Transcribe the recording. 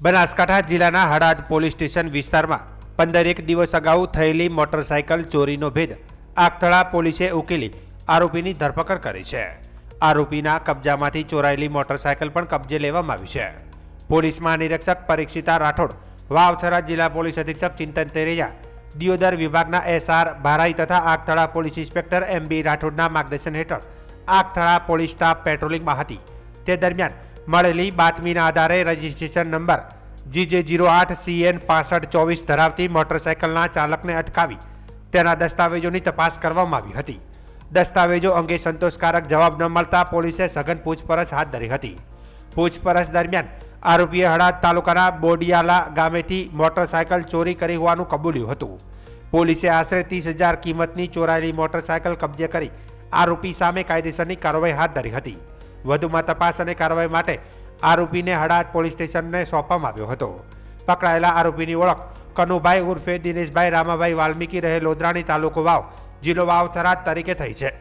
બનાસકાંઠા જિલ્લાના Halad police station વિસ્તારમાં 15 દિવસ અગાઉ થયેલી મોટરસાયકલ ચોરીનો ભેદ આગથળા પોલીસે ઉકેલી આરોપીની ધરપકડ કરી છે. આરોપીના કબજામાંથી ચોરાયેલી મોટરસાયકલ પણ કબજે લેવામાં આવી છે. પોલીસ મહાનિરીક્ષક પરીક્ષિતા રાઠોડ, વાવથરા જિલ્લા પોલીસ અધિક્ષક ચિંતન તેરેયા, દિયોદર વિભાગના SR ભારાઈ તથા આગથળા પોલીસ ઇન્સ્પેક્ટર MB રાઠોડના માર્ગદર્શન હેઠળ આગથળા પોલીસ સ્ટાફ પેટ્રોલિંગમાં હતી. તે દરમિયાન મળેલી બાતમીના આધારે રજિસ્ટ્રેશન નંબર GJ08CN 6524 ધરાવતી મોટરસાયકલના ચાલકને અટકાવી તેના દસ્તાવેજોની તપાસ કરવામાં આવી હતી. દસ્તાવેજો અંગે સંતોષકારક જવાબ ન મળતા પોલીસે સઘન પૂછપરછ હાથ ધરી હતી. પૂછપરછ દરમિયાન આરોપીએ હળાદ તાલુકાના બોડિયાલા ગામેથી મોટરસાયકલ ચોરી કરી હોવાનું કબૂલ્યું હતું. પોલીસે આશરે 30,000 કિંમતની ચોરાયેલી મોટરસાયકલ કબજે કરી આરોપી સામે કાયદેસરની કાર્યવાહી હાથ ધરી હતી. વધુમાં તપાસ અને કાર્યવાહી માટે આરોપીને હળાદ પોલીસ સ્ટેશનને સોંપવામાં આવ્યો હતો. પકડાયેલા આરોપીની ઓળખ કનુભાઈ ઉર્ફે દિનેશભાઈ રામાભાઈ વાલ્મીકી રહે લોધરાણી, તાલુકો વાવ, જિલ્લો વાવથરા તરીકે થઈ છે.